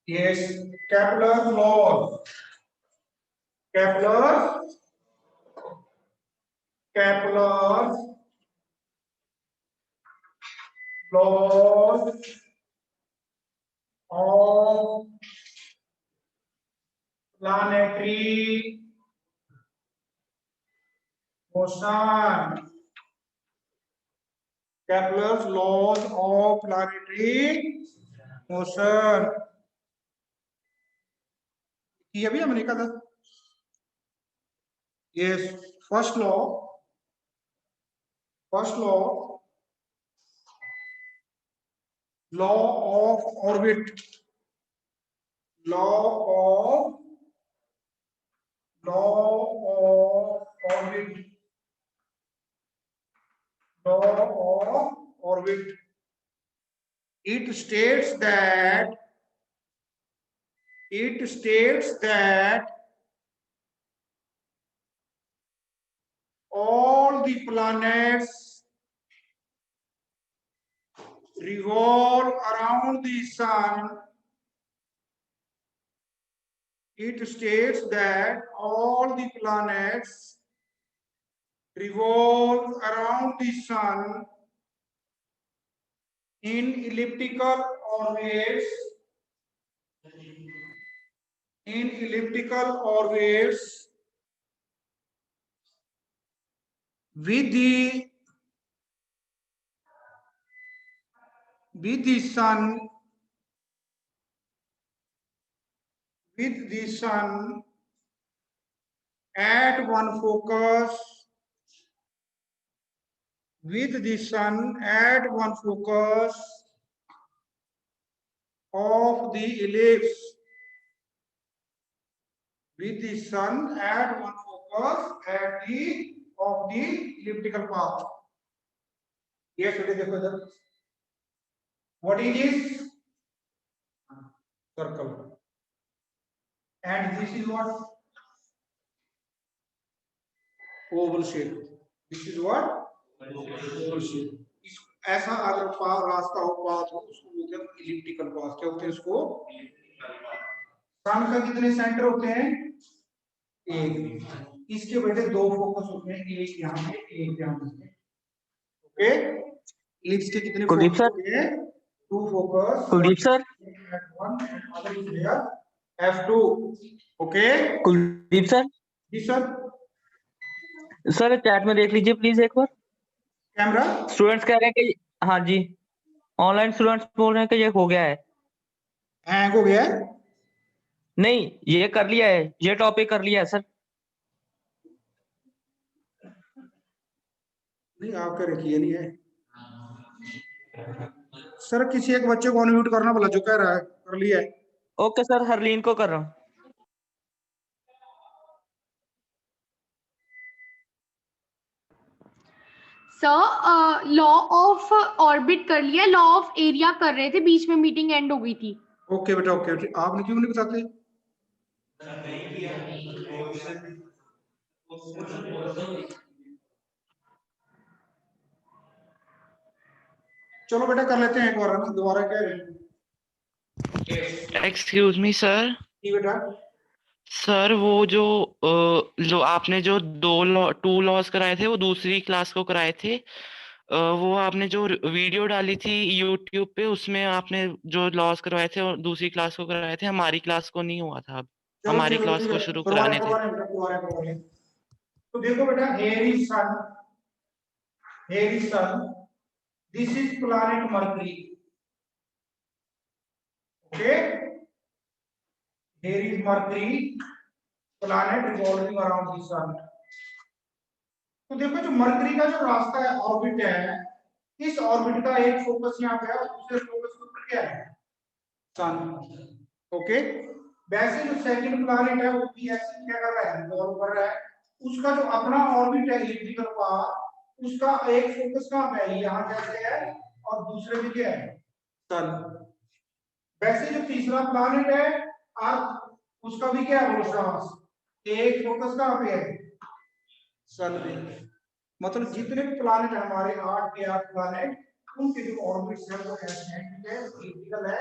Yes, Kepler's law. Kepler's laws of planetary motion. Kepler's laws of planetary motion. ये अभी हमने कहा था. Yes, first law. Law of orbit. Law of orbit. It states that all the planets revolve around the sun. It states that all the planets revolve around the sun in elliptical orbits with the sun at one focus of the ellipse. With the sun at one focus of the elliptical path. Yes, देखो इधर. What is this? Circle. And this is what? Oval shape. This is what? Oval shape. ऐसा अगर रास्ता हो path हो उसको बोलते हैं इलिप्टिकल पाथ. क्या होते हैं इसको? सन का कितने सेंटर होते हैं? एक. इसके बेटे दो फोकस होते हैं, एक यहाँ पे एक यहाँ पे. ओके, इलिप्स के कितने फोकस होते हैं? Two focus. Kuldeep sir. F2. Okay Kuldeep sir. जी सर. सर चैट में देख लीजिए प्लीज एक बार. कैमरा. स्टूडेंट्स कह रहे हैं कि हाँ जी, ऑनलाइन स्टूडेंट्स बोल रहे हैं कि ये हो गया है. हैंग हो गया है? नहीं, ये कर लिया है, ये टॉपिक कर लिया है सर. नहीं आपका रखिए नहीं है सर. किसी एक बच्चे को अनम्यूट करना बोला जो कह रहा है. कर लिया है. ओके सर, हरलीन को कर रहा हूँ. सर लॉ ऑफ ऑर्बिट कर लिया, लॉ ऑफ एरिया कर रहे थे, बीच में मीटिंग एंड हो गई थी. ओके बेटा ओके. आपने क्यों नहीं बताते? चलो बेटा कर लेते हैं एक बार ना, दोबारा कह रहे हैं. Excuse me sir. जी बेटा. सर वो जो आपने जो टू लॉस कराए थे वो दूसरी क्लास को कराए थे. वो आपने जो वीडियो डाली थी यूट्यूब पे उसमें आपने जो लॉस करवाए थे और दूसरी क्लास को कराए थे. हमारी क्लास को नहीं हुआ था. अब हमारी क्लास को शुरू कराने थे. तो देखो बेटा, here is sun, this is planet Mercury. Okay, here is Mercury, planet revolving around the sun. तो देखो जो मरकरी का जो रास्ता है, ऑर्बिट है, इस ऑर्बिट का एक फोकस यहाँ पे है और दूसरे फोकस के ऊपर क्या है? सन. ओके, वैसे जो सेकंड प्लैनेट है वो भी ऐसे क्या कर रहा है? रिवॉल्व कर रहा है. उसका जो अपना ऑर्बिट है इलिप्टिकल पाथ, उसका एक फोकस कहाँ पे है? यहाँ जैसे है और दूसरे में क्या है? सन. वैसे जो तीसरा प्लैनेट है अर्थ, उसका भी क्या है? रोशनास. एक फोकस कहाँ पे है? सन में. मतलब जितने भी प्लैनेट हमारे 8 के 8 प्लैनेट, उनके जो ऑर्बिट्स है वो एसिमेट्रिक है, इलिप्टिकल है.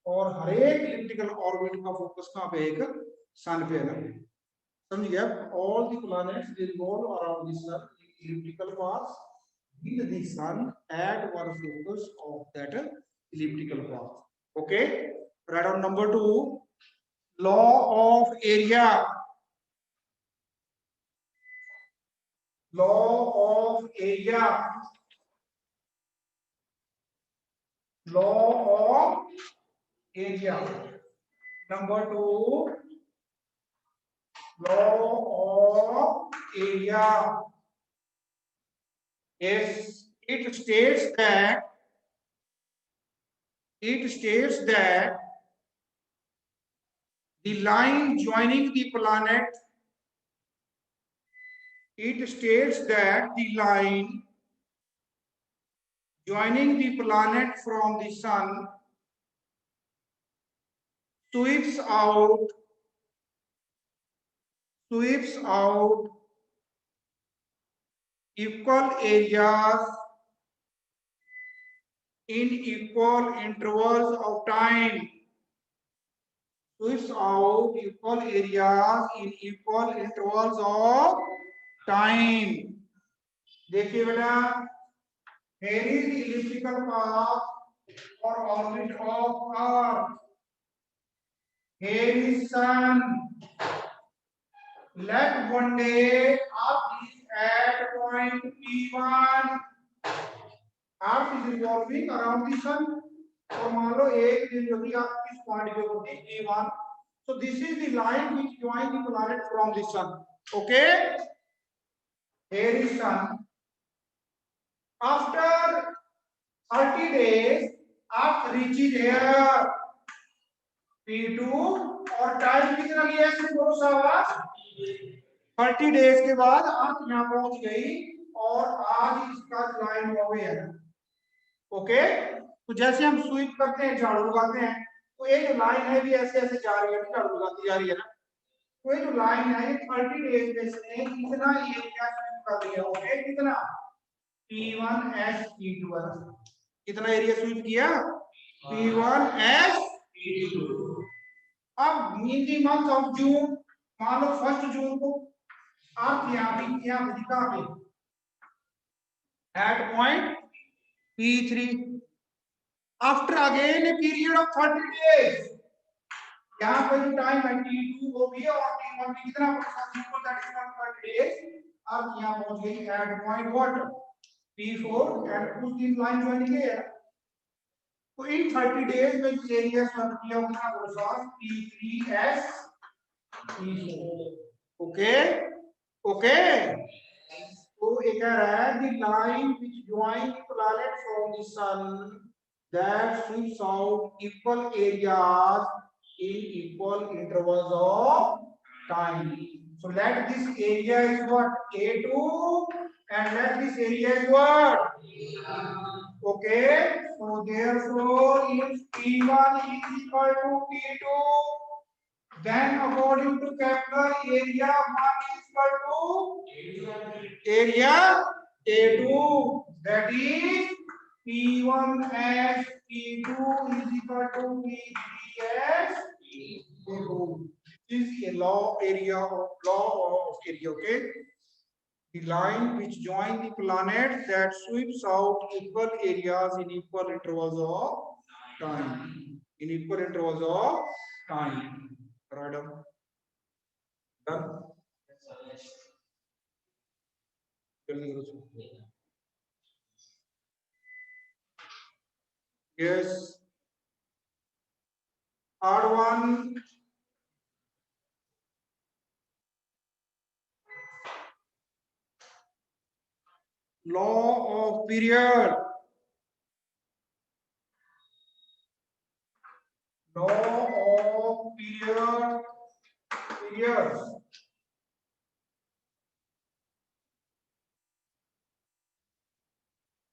और हर एक इलिप्टिकल ऑर्बिट का फोकस कहाँ पे, एक सन पे है ना, समझ गया? All the planets they revolve around the sun in elliptical paths with the sun at one focus of that elliptical path. Okay, right on. Number 2, law of area. Law of area. Law of area. Number 2, law of area. Yes, it states that the line joining the planet, it states that the line joining the planet from the sun sweeps out equal areas in equal intervals of time. Sweeps out equal areas in equal intervals of time. देखिए बेटा, here is the elliptical path or orbit of Earth. Here is sun. Let one day Earth is at point P1. Earth is revolving around the sun. और मान लो एक दिन जो कि आप किस पॉइंट पे होती है P1. So this is the line which joins the planet from the sun. Okay. Here is sun. After 30 days, Earth reaches here P2 और टाइम कितना लिया इसने बोलो शाबाश 30 डेज के बाद अर्थ यहाँ पहुंच गई और आज इसका लाइन हो गया है। ओके, तो जैसे हम स्वीप करते हैं, झाड़ू लगाते हैं, तो ये जो लाइन है भी ऐसे ऐसे जा रही है, झाड़ू लगाती जा रही है ना, तो ये जो लाइन है ये 30 डेज में से कितना एरिया स्वीप कर लिया? ओके, कितना P1S P2 कितना एरिया स्वीप किया? P1S P2। अब इन दी मंथ ऑफ जून, मान लो 1 जून को आप यहाँ दिखा पे at point P3 after again a period of 30 days, यहाँ पे जो टाइम है T2 वो भी है और T1 भी कितना that is 30 days, अब यहाँ पहुंच गई at point what P4 and कुछ दिन लाइन ज्वाइनिंग है, तो इन 30 डेज में जो एरिया स्वयं किया उतना बोल P3S P4। ओके ओके, तो एक कह रहा है the line which joins the planet from the sun that sweeps out equal areas in equal intervals of time. So let this area is what A2 and let this area is what? Okay, so therefore if P1 is equal to P2, then according to Kepler area 1 is equal to area A2, that is P1S P2 is equal to P3S P2. This is a law of area. Okay, the line which joins the planets that sweeps out equal areas in equal intervals of time. Right on. Done. Yes. Third one. Law of period. Law of periods.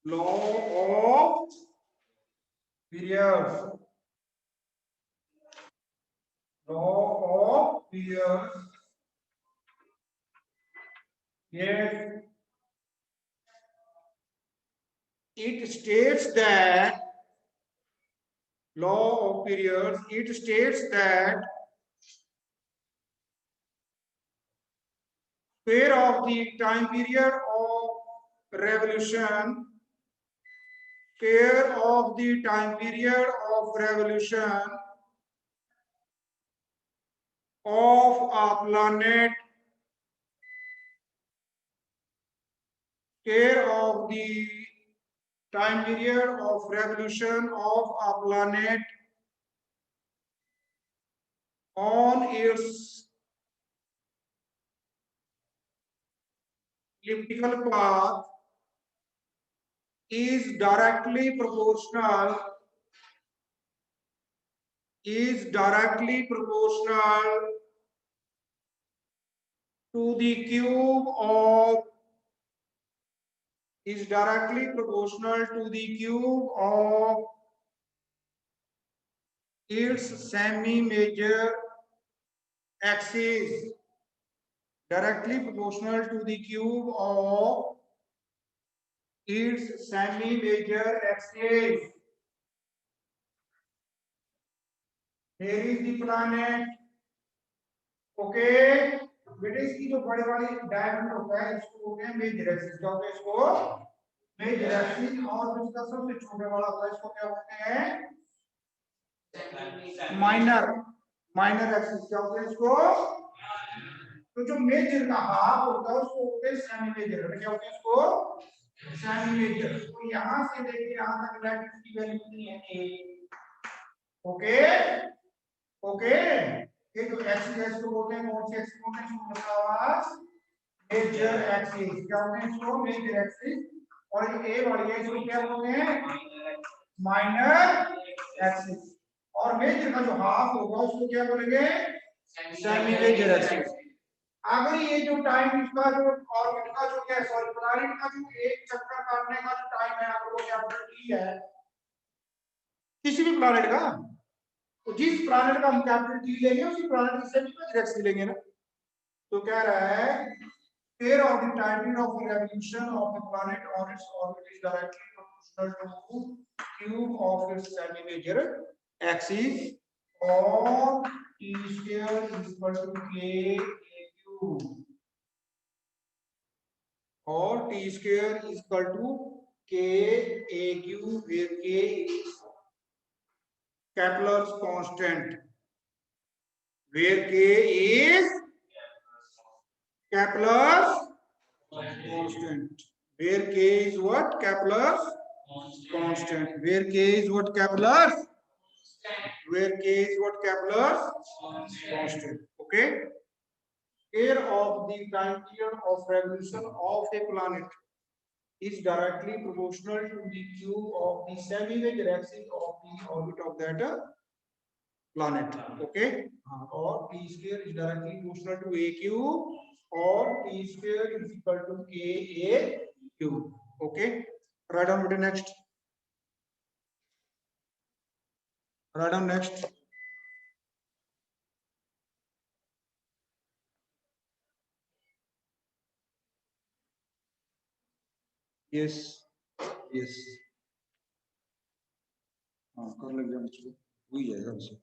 Law of periods. Law of periods. Yes. It states that law of periods, it states that square of the time period of revolution, square of the time period of revolution of a planet, square of the time period of revolution of a planet on its elliptical path is directly proportional to the cube of its semi-major axis, directly proportional to the cube of its semi-major axis. Here is the planet. Okay, बेटे इसकी जो बड़े वाली diameter होता है इसको बोलते हैं मेजर एक्सिस। क्या होता है इसको? Major axis. और जिसका सबसे छोटे वाला होता है इसको क्या बोलते हैं? Minor axis. क्या होता है इसको? तो जो मेजर का हाफ होता है उसको बोलते हैं सेमी मेजर। क्या होता है इसको? Semi major. तो यहां से लेके यहां तक लैटिट्यूड की वैल्यू कितनी है? a। ओके ओके, ये जो एक्सिस है इसको बोलते हैं कौन सी एक्सिस बोलते हैं? इसको बोलते हैं मेजर एक्सिस। क्या बोलते हैं इसको? Major axis. और ये ए वाली है इसको क्या बोलते हैं? Minor axis. और मेजर का जो हाफ होगा उसको क्या बोलेंगे? Semi major axis. अगर ये जो टाइम इसका जो ऑर्बिट का जो क्या सॉरी प्लैनेट का जो एक चक्कर काटने का जो टाइम है अगर वो कैपिटल टी है किसी भी प्लैनेट का, तो जिस प्लैनेट का हम कैपिटल टी लेंगे उसी प्लैनेट की सेमी मेजर एक्सिस लेंगे ना। तो कह रहा है square of the time period of revolution of the planet on its orbit is directly proportional to cube of its semi-major axis, or t square is equal to k a cube, or t square is equal to k a cube, where k is Kepler's constant, where k is Kepler's constant, where k is what? Kepler's constant, where k is what? Kepler's, where k is what? Kepler's constant. Okay, square of the time period of revolution of a planet is directly proportional to the cube of the semi-major axis of the orbit of that planet. Okay, or t square is directly proportional to a cube, or t square is equal to k a cube. Okay, write down the next. Write down next. Yes, yes. कर लग जाए मुझको हुई जाएगा वैसे।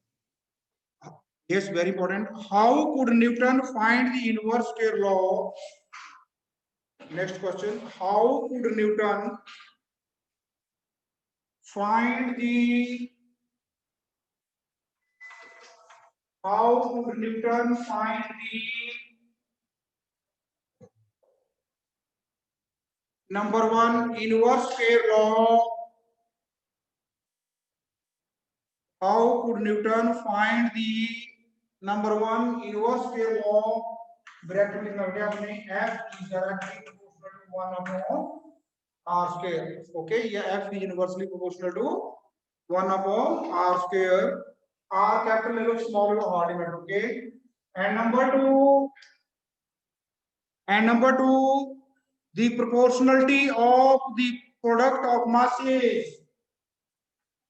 Yes, very important. How could Newton find the inverse square law? Next question. How could Newton find the number one inverse square law? How could Newton find the number one inverse square law? Bracket में कर दिया हमने f is directly proportional to 1 upon r square. Okay, ये f is inversely proportional to 1 upon r square. R capital ले लो, small लो, hard में। Okay, and number two, the proportionality of the product of masses.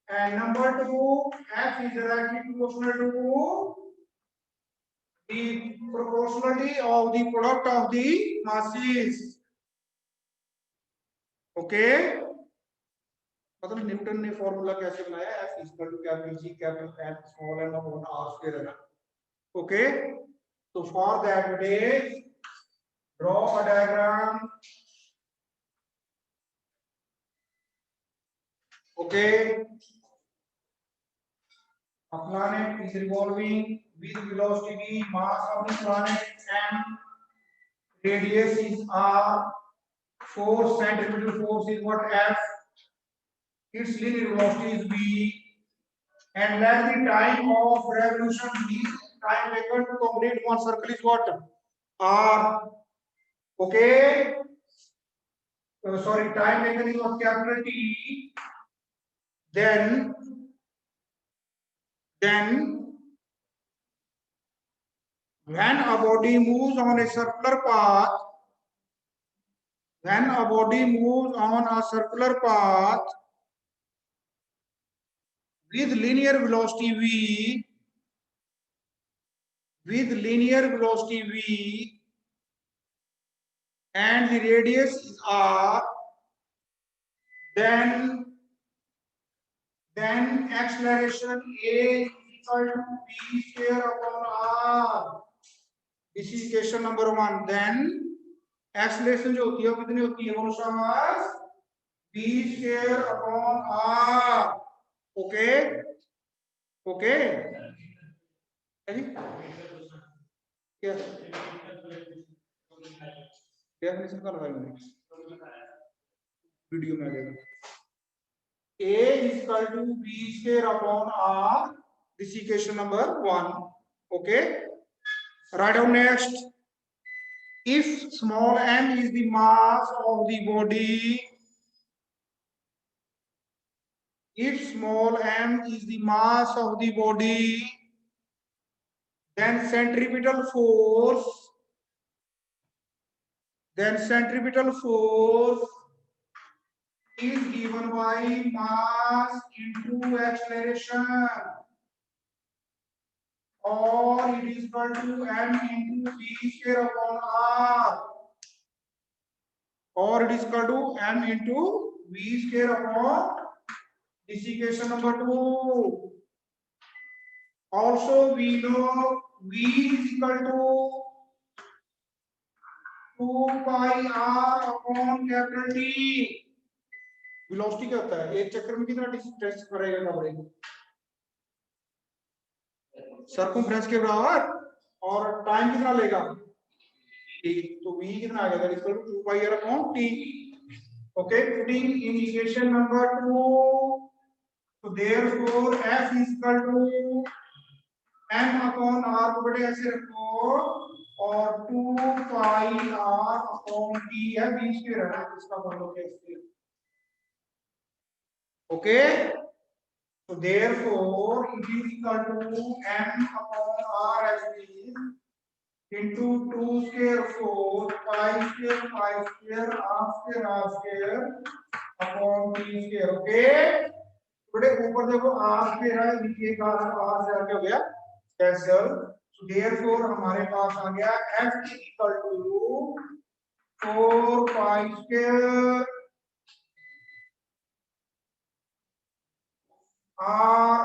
And number two, f is directly proportional to the proportionality of the product of the masses. Okay, मतलब Newton ने formula कैसे बनाया, F equal to capital G capital M small m upon r square है ना। Okay, तो for that it is draw a diagram. Okay, a planet is revolving with velocity v, mass of the planet m, radius is r, force centripetal force is what, F, its linear velocity is v, and let the time of revolution v, time taken to complete one circle is what, r. Okay, sorry, time taken is what, capital T. Then when a body moves on a circular path, when a body moves on a circular path with linear velocity v, and the radius is r, then acceleration a is equal to v square upon r. This is question number 1. Then acceleration जो होती है वो कितनी होती है, वो v square upon r. Okay, okay, क्या definition का लगाई मैंने वीडियो में आ जाएगा। a is equal to v square upon r. This is question number 1. Okay, write down next. If small m is the mass of the body, if small m is the mass of the body, then centripetal force is given by mass into acceleration, or it is equal to m into v square upon r, or it is equal to m into v square upon, this is equation number 2. Also we know v is equal to 2 pi r upon capital T. Velocity क्या होता है, एक चक्कर में कितना distance करेगा coverage, circumference के बराबर, और टाइम कितना लेगा t, तो v कितना आ गया, that is equal to 2 pi r upon t. Okay, putting in equation number 2, so therefore f is equal to m upon r को बड़े ऐसे रखो, और 2 pi r upon t है, बीच के रहना इसका मतलब कैसे. Okay, so therefore it is equal to m upon r as it is into 2 square 4 pi square r square upon t square. Okay, बड़े ऊपर देखो r square है, नीचे का r से आगे हो गया कैंसिल. So therefore हमारे पास आ गया f is equal to 4 pi square r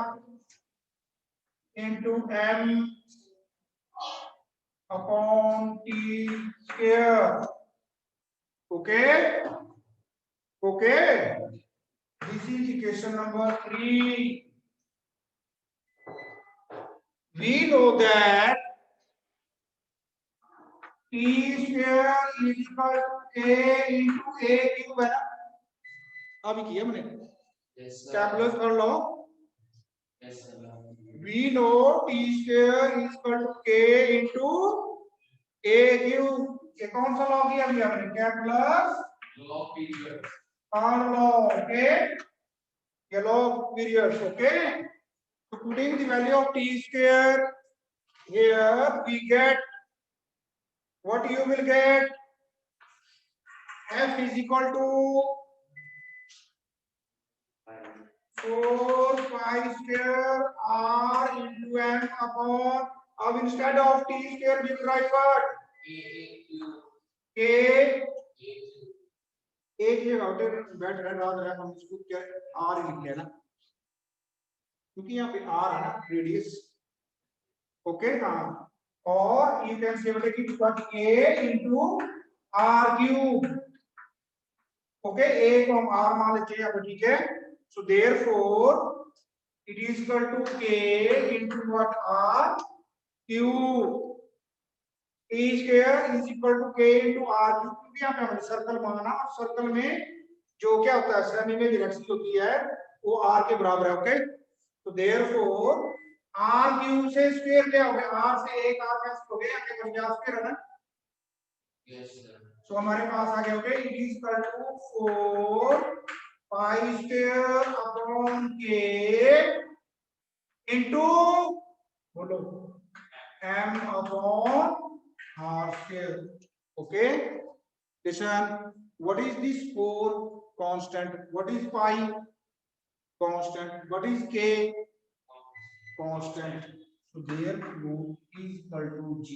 into m upon t square. Okay, okay, this is equation number 3. We know that t square is equal to a into a cube है ना, अभी किया मैंने, calculate कर लो. We know t square is equal to k into a cube. ये कौन सा law किया अभी हमने, calculus law period, law. Okay, ये law periods. Okay, so putting the value of t square here, we get what you will get, f is equal to 4 pi square r into m upon, अब instead of t square we will write what, a एक ये बैठ रहा है, हम इसको क्या are लिख लिया ना, क्योंकि यहाँ पे आर है ना रेडियस। ओके हाँ, और यू कैन से कि a into r cube। Okay, a को हम r मान लेते हैं यहाँ पे, ठीक है। So therefore it is equal to k into what r cube। a square is equal to k into r cube, क्योंकि यहाँ पे हमने सर्कल माना और सर्कल में जो क्या होता है सेमी में डायरेक्शन होती है वो r के बराबर है। ओके, तो देयरफॉर r क्यूब से स्क्वायर क्या हो गया, r से एक r कैंसिल हो गया, आगे बच गया स्क्वायर है ना। Yes sir. सो हमारे पास आ गया, okay, it is equal to 4 pi square upon k into बोलो m upon r square. Okay, listen, what is this 4 constant, what is pi constant, what is k constant? So therefore is equal to g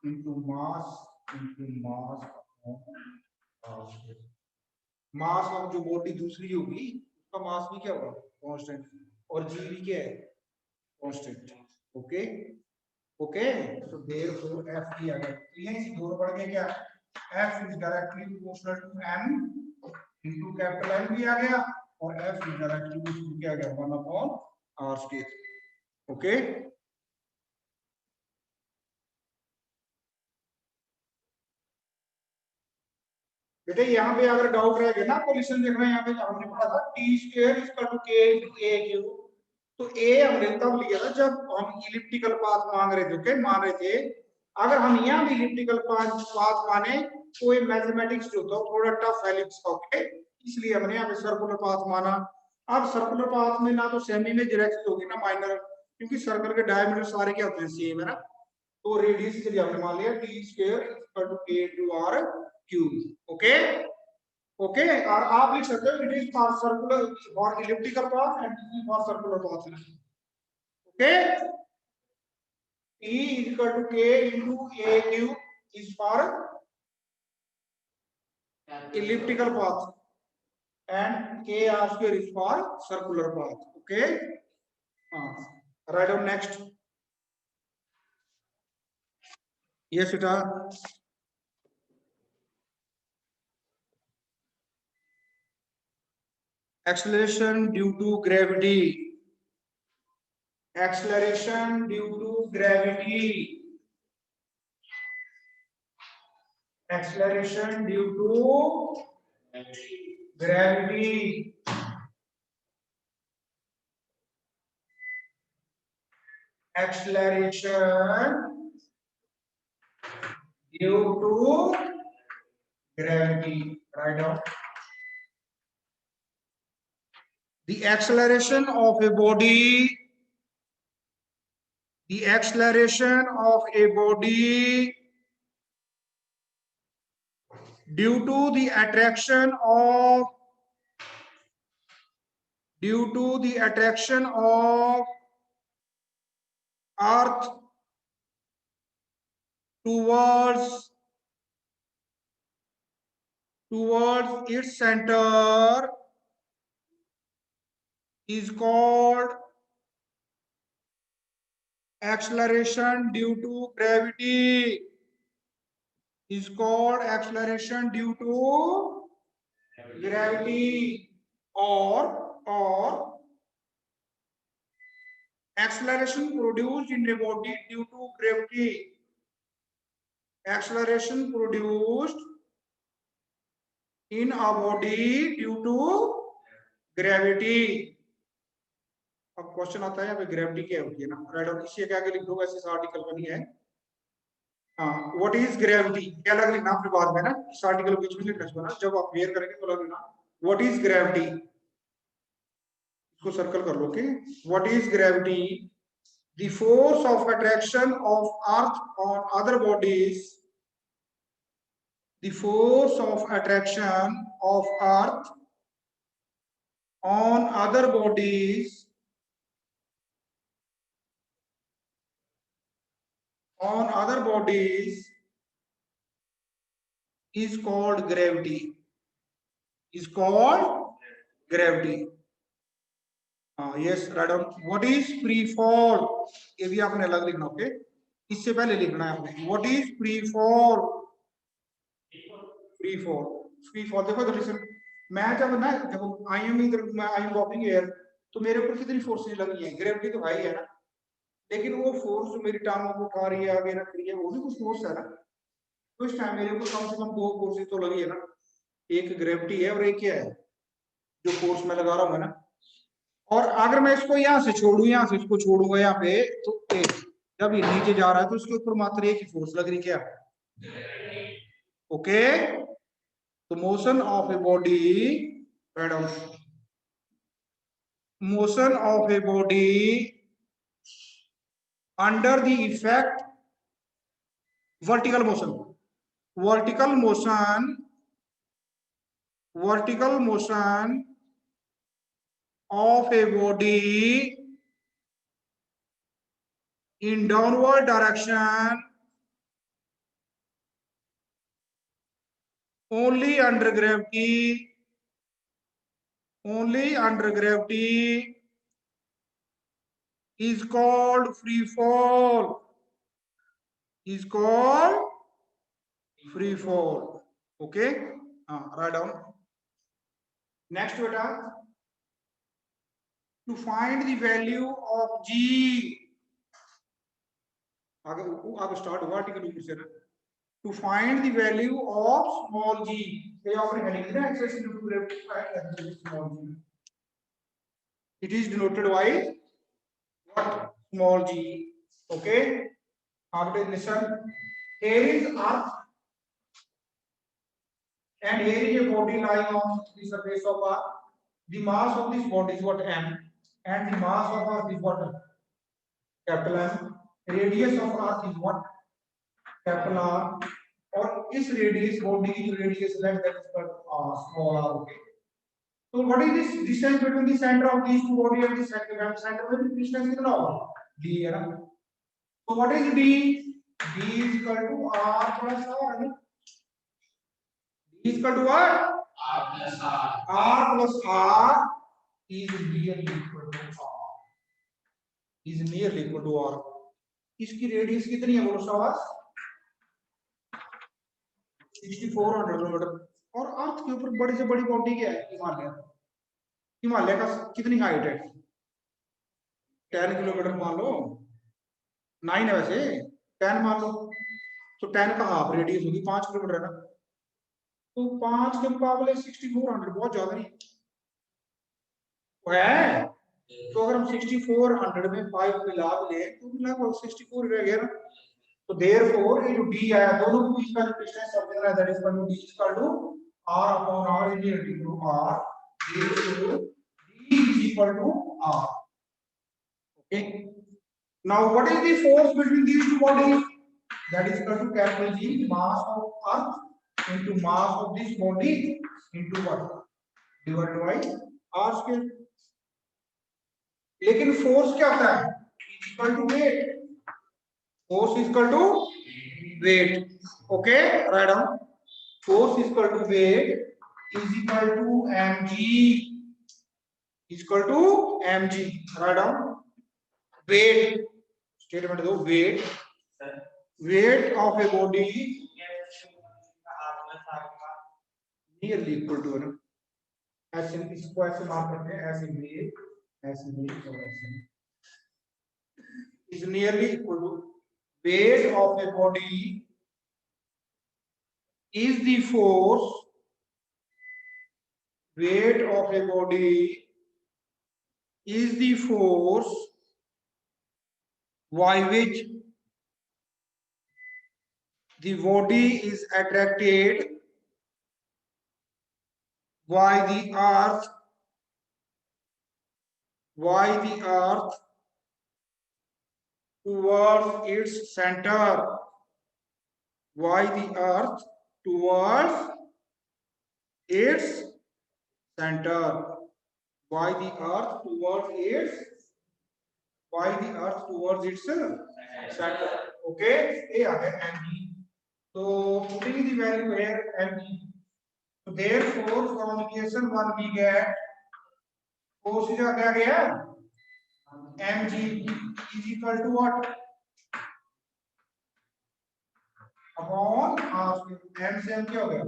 into mass upon r square। Mass of जो body दूसरी होगी उसका मास भी क्या होगा, constant, और जी भी क्या है, constant. Okay okay, so therefore F की अगर ये इसी दो पढ़ के क्या, F is directly proportional to n into capital N भी आ गया, और एफ इज डायरेक्टली प्रोपोर्शनल क्या आ गया, 1 अपॉन आर स्क्वायर। ओके, बेटे यहाँ पे अगर डाउट रहेगा ना, पोजीशन देखना, यहाँ पे हमने पढ़ा था t square is equal to k into a cube. तो ए हमने तब लिया था जब हम इलिप्टिकल पाथ मांग रहे थे। ओके, मान रहे थे अगर हम यहाँ भी इलिप्टिकल पाथ माने तो ये मैथमेटिक्स जो था थोड़ा टफ है लिप्स का। ओके, इसलिए हमने यहाँ पे सर्कुलर पाथ माना। अब सर्कुलर पाथ में ना तो सेमी में डायरेक्शन होगी ना माइनर, क्योंकि सर्कल के डायमीटर सारे क्या होते हैं, सेम है ना। तो रेडियस के लिए हमने मान लिया t square equal to k into r cube. Okay okay, और आप लिख सकते हो it is for circular for elliptical path and this is for circular path. Okay, E is equal to k into a cube is for elliptical path and k r square is for circular path. Okay, write down next. Yes, it is. Acceleration due to gravity. Acceleration due to gravity. Acceleration due to gravity. Acceleration due to gravity. Write down. The acceleration of a body. The acceleration of a body due to the attraction of Earth towards its center is called acceleration due to gravity. Is called acceleration due to gravity, or acceleration produced in a body due to gravity. Acceleration produced in a body due to gravity. अब question आता है यहाँ पे gravity क्या होती है ना, write down, इसी के आगे लिख दो, वैसे इस आर्टिकल का नहीं है। हाँ, व्हाट इज ग्रेविटी, क्या अलग लिखना अपने बाद में ना, इस आर्टिकल बीच में लिखना इसको ना, जब आप क्लियर करेंगे तो अलग लिखना व्हाट इज ग्रेविटी, इसको सर्कल कर लो। Okay, what is gravity, the force of attraction of earth on other bodies, the force of attraction of earth on other bodies is called gravity. is called gravity. Yes, write down. What is free fall? ये भी आपने अलग लिखना, okay? इससे पहले लिखना है आपने. What is free fall? Free fall. Free fall. देखो इधर listen. मैं जब आई एम इधर आई एम वॉकिंग एयर, तो मेरे ऊपर कितनी फोर्सेस लगी हैं? ग्रेविटी तो भाई है ना, लेकिन वो फोर्स जो मेरी टांगों को उठा रही है, आगे रख रही है, वो भी कुछ फोर्स है ना. तो इस टाइम मेरे ऊपर कम से कम 2 फोर्सेस तो लगी है ना. एक ग्रेविटी है और एक क्या है, जो फोर्स मैं लगा रहा हूँ ना. और अगर मैं इसको यहाँ से छोड़ू, यहाँ से इसको छोड़ूंगा यहाँ पे, तो जब ये नीचे जा रहा है तो इसके ऊपर मात्र एक ही फोर्स लग रही, क्या? ओके. तो motion of a body, motion of a body under the effect vertical motion of a body in downward direction only under gravity is called free fall. Okay, write down. Next beta, to find the value of g, आगे start vertical ऊपर से ना. To find the value of small g, ये आपने heading दिया exercise due to gravity find small g. It is denoted by what? Small g. Okay. After listen, here is earth and here is a body lying on the surface of earth. The mass of this body is what? M, and the mass of earth is what? Capital M. Radius of earth is what? Capital R. और इस radius body की जो radius है that is called small r. Okay. So what is this distance between the center of these two body and the center में distance कितना होगा? D है ना. So what is D? D is equal to R plus R. D is equal to what? R plus R. R plus R is nearly equal to R. Is nearly equal to R. इसकी radius कितनी है बोलो शाबाश? 6400 kilometre. और अर्थ के ऊपर बड़ी से बड़ी बॉडी क्या है? हिमालय का कितनी हाइट है? 10 किलोमीटर मान लो. 9 है वैसे, 10 मान लो. तो 10 का हाफ रेडियस होगी 5 किलोमीटर है ना. तो 5 के मुकाबले 6400 बहुत ज्यादा नहीं है. तो अगर हम 6400 में 5 मिला ले तो लगभग 64 रह गया ना. तो देयरफॉर ये जो d आया, दोनों के बीच का जो डिस्टेंस है that is equal to d is equal to r upon r is equal to r. d is equal to r. Okay. Now what is the force between these two bodies? That is equal to capital G, mass of earth into mass of this body into what? Divided by r square. लेकिन force क्या होता है? Equal to weight. Force is equal to weight. Okay, write down. Force is equal to weight is equal to mg. Is equal to mg. Write down. Weight. Statement दो. Weight. Weight of a body nearly equal to ना. ऐसे इसको ऐसे mark करते हैं. ऐसे weight. ऐसे weight और ऐसे. Is nearly equal to. Weight of a body is the force. Weight of a body is the force by which the body is attracted by the earth towards its center. Why the earth towards its center? Why the earth towards its center? Okay, ये आ गया mg. So putting the value here mg. So therefore from equation 1 we get force का क्या गया mg is equal to what upon r square m से m क्या हो गया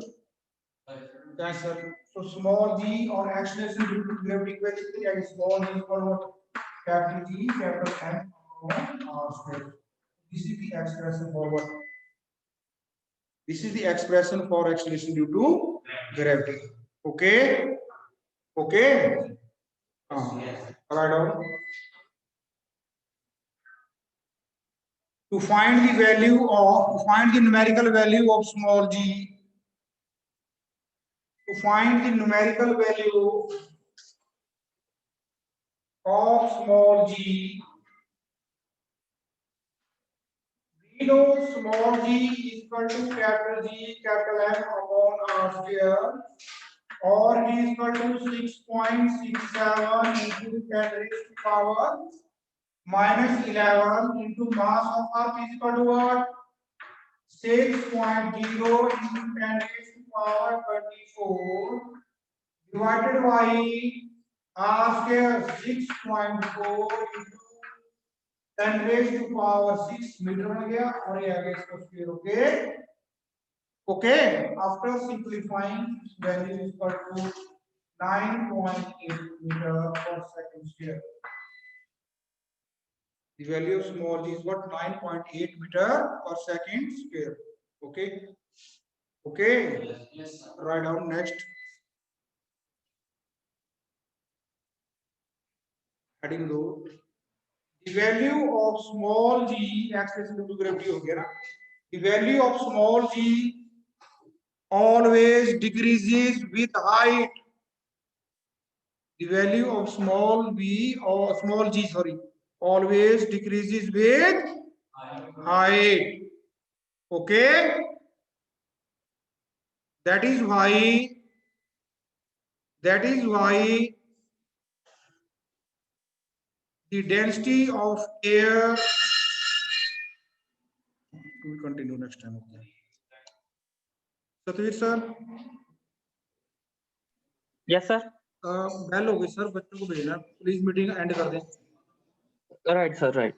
cancel. So small g और acceleration due to gravity equation क्या है small g equal what capital G capital M upon r square. This is the expression for what? This is the expression for acceleration due to gravity. Okay. Okay. Write down. To find the numerical value of small g. To find the numerical value of small g. We know small g is equal to capital G capital M upon r square, or g is equal to 6.67 into 10 raised to power minus 11 into mass of earth is equal to what? 6.0 into 10 raised to power 24 divided by r square 6.4 into 10 raised to power 6 metre बन गया और ये आ गया इसका square. Okay okay after simplifying value is equal to 9.8 meter per second square. The value of small g is what 9.8 meter per second square. Okay. Okay. Yes. Write down next. Heading low. The value of small g acceleration due to gravity हो गया ना. The value of small g always decreases with height. The value of small v or small g always decreases with height. Okay. That is why the density of air. We will continue next time. Okay. Satveer sir. Yes sir. Bell हो गई sir, बच्चों को भेजना please, meeting and कर दें. Right sir right.